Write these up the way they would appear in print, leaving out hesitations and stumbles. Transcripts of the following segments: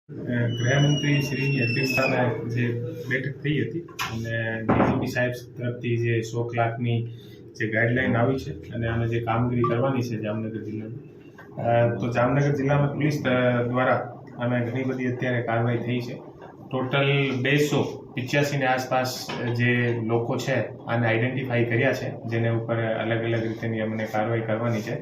ગૃહમંત્રી શ્રીની અધ્યક્ષતામાં જે બેઠક થઈ હતી અને ડીજીપી સાહેબ તરફથી જે 100 લાખની જે ગાઈડલાઈન આવી છે અને આને જે કામગીરી કરવાની છે જામનગર જિલ્લામાં, તો જામનગર જિલ્લામાં પોલીસ દ્વારા અમે ઘણી બધી અત્યારે કાર્યવાહી થઈ છે. ટોટલ 285 ની આસપાસ જે લોકો છે આને આઈડેન્ટિફાઈ કર્યા છે, જેને ઉપર અલગ અલગ રીતેની અમને કાર્યવાહી કરવાની છે.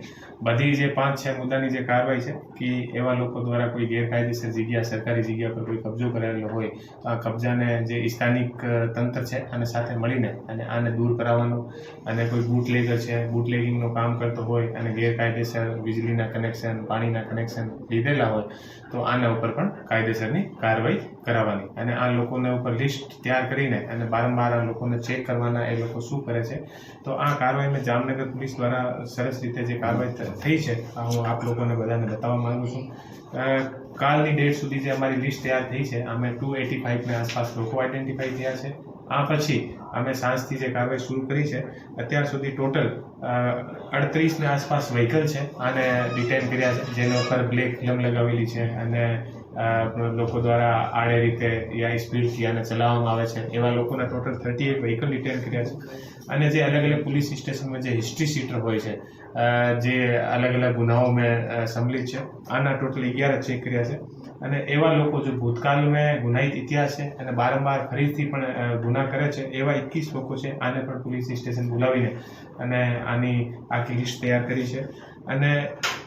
બધી જે 5-6 મુદ્દાની જે કાર્યવાહી છે કે એવા લોકો દ્વારા કોઈ ગેરકાયદેસર જગ્યા, સરકારી જગ્યા પર કોઈ કબજો કરેલો હોય તો આ કબજાને જે સ્થાનિક તંત્ર છે આને સાથે મળીને અને આને દૂર કરાવવાનું, અને કોઈ બુટલેગર છે, બુટલેગિંગનું કામ કરતો હોય અને ગેરકાયદેસર વીજળીના કનેક્શન, પાણીના કનેક્શન લીધેલા હોય તો આના ઉપર પણ કાયદેસરની કાર્યવાહી કરાવવાની, અને આ લોકોને ઉપર લિસ્ટ તૈયાર કરીને અને વારંવાર આ લોકોને ચેક કરવાના, એ લોકો શું કરે છે. તો આ કાર્યવાહીમાં જામનગર પોલીસ દ્વારા સરસ રીતે જે કાર્યવાહી થઈ છે હું આપ લોકોને બધાને બતાવવા માંગુ છું. કાલની ડેટ સુધી જે અમારી લિસ્ટ તૈયાર થઈ છે, અમે 285 ની આસપાસ લોકો આઈડેન્ટિફાઈ થયા છે. આ પછી અમે સાંજથી જે કાર્યવાહી શરૂ કરી છે, અત્યાર સુધી ટોટલ 38 ની આસપાસ વ્હીકલ છે આને ડિટેન કર્યા છે, જેના ઉપર બ્લેક ફિલ્મ લગાવેલી છે અને લોકો દ્વારા આડે રીતે યા સ્પીડથી આને ચલાવવામાં આવે છે. એવા લોકોના ટોટલ 38 વ્હીકલ ડિટેન કર્યા છે. અને જે અલગ અલગ પોલીસ સ્ટેશનમાં જે હિસ્ટ્રી શીટર હોય છે, જે અલગ અલગ ગુનાઓમાં સંમિલિત છે, આના ટોટલ 11 ચેક કર્યા છે. અને એવા લોકો જો ભૂતકાળમાં ગુનાહિત ઇતિહાસ છે અને વારંવાર ફરીથી પણ ગુના કરે છે, એવા 21 લોકો છે, આને પણ પોલીસ સ્ટેશન બોલાવીને અને આની આખી લિસ્ટ તૈયાર કરી છે. અને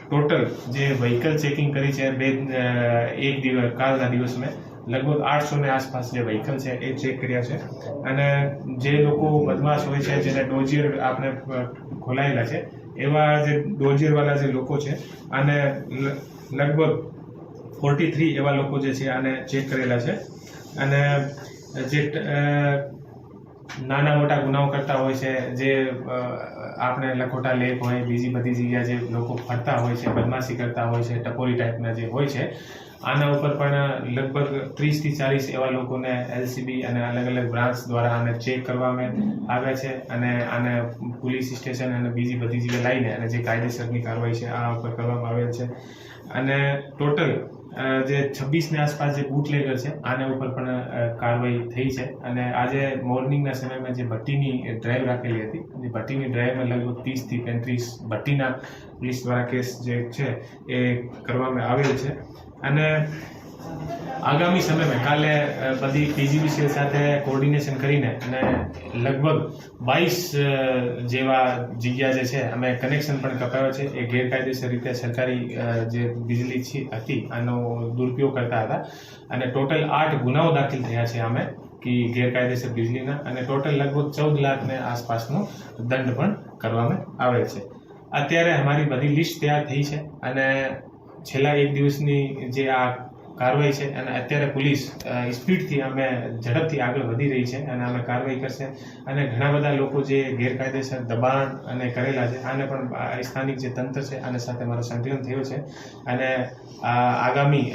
ટોટલ જે વ્હીકલ ચેકિંગ કરી છે એક દિવસ, કાલના દિવસમાં લગભગ 800 ની આસપાસ જે વ્હીકલ છે એ ચેક કર્યા છે. અને જે લોકો બદમાશ હોય છે, જેને ડોઝિયર આપણે ખોલાયેલા છે, એવા જે ડોઝિયરવાળા જે લોકો છે આને લગભગ 43 એવા લોકો જે છે આને ચેક કરેલા છે. અને જે નાના મોટા ગુનાઓ કરતા હોય છે, જે આપણે લખોટા લેક હોય, બીજી બધી જગ્યા જે લોકો ફરતા હોય છે, બદમાશી કરતા હોય છે, ટપોરી ટાઈપના જે હોય છે, આના ઉપર પણ લગભગ 30 થી 40 એવા લોકોને એલસીબી અને અલગ અલગ બ્રાન્ચ દ્વારા આને ચેક કરવામાં આવે છે. અને આને પોલીસ સ્ટેશન અને બીજી બધી જગ્યાએ લાવીને અને જે કાયદેસરની કાર્યવાહી છે આ ઉપર કરવામાં આવેલ છે. અને ટોટલ જે 26 ની આસપાસ જે બુટલેગર છે આના ઉપર પણ કાર્યવાહી થઈ છે. અને આજે મોર્નિંગના સમયમાં જે ભટ્ટીની ડ્રાઈવ રાખેલી હતી, જે ભટ્ટીની ડ્રાઈવમાં લગભગ 30 થી 35 ભટ્ટીના પોલીસ દ્વારા કેસ જે છે એ કરવામાં આવેલ છે. અને આગામી સમયમાં કાલે બધી પીજીવીસીએલ સાથે કોર્ડિનેશન કરીને અને લગભગ 22 જેવા જગ્યા જે છે અમે કનેક્શન પણ કપાવ્યા છે. એ ગેરકાયદેસર રીતે સરકારી જે વીજળી હતી આનો દુરુપયોગ કરતા હતા. અને ટોટલ 8 ગુનાઓ દાખલ થયા છે અમે કે ગેરકાયદેસર વીજળીના, અને ટોટલ લગભગ 14 લાખને આસપાસનો દંડ પણ કરવામાં આવેલ છે. અત્યારે અમારી બધી લિસ્ટ તૈયાર થઈ છે અને છેલ્લા એક દિવસની જે આ કાર્યવાહી છે અને અત્યારે પોલીસ સ્પીડથી અમે ઝડપથી આગળ વધી રહી છે અને અમે કાર્યવાહી કરશે. અને ઘણા બધા લોકો જે ગેરકાયદેસર દબાણ અને કરેલા છે આને પણ સ્થાનિક જે તંત્ર છે આને સાથે મારો સંકલન થયો છે. અને આગામી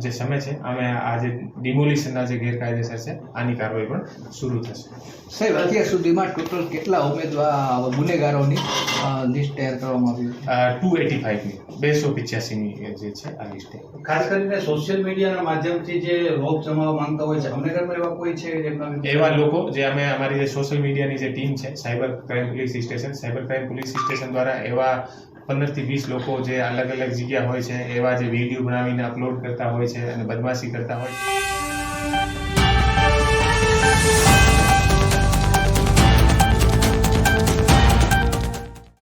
જે સમય છે અમે આ જે ડિમોલિશનના જે ગેરકાયદેસર છે આની કાર્યવાહી પણ શરૂ થશે. સાહેબ, અત્યાર સુધીમાં ટોટલ કેટલા ઉમેદવાર ગુનેગારોની લિસ્ટ તૈયાર કરવામાં આવી? 285 ની 285 ની જે છે આ લિસ્ટ. ખાસ કરીને સોશિયલ મીડિયાના માધ્યમથી જે રોપ જમાવવા માંગતા હોય છે, જામનગરમાં એવા કોઈ છે એવા લોકો જે અમે અમારી જે સોશિયલ મીડિયાની જે ટીમ છે, cyber crime police station, cyber crime police station દ્વારા એવા 15 થી 20 લોકો જે અલગ અલગ જગ્યા હોય છે, એવા જે વિડીયો બનાવીને અપલોડ કરતા હોય છે અને બદમાશી કરતા હોય છે.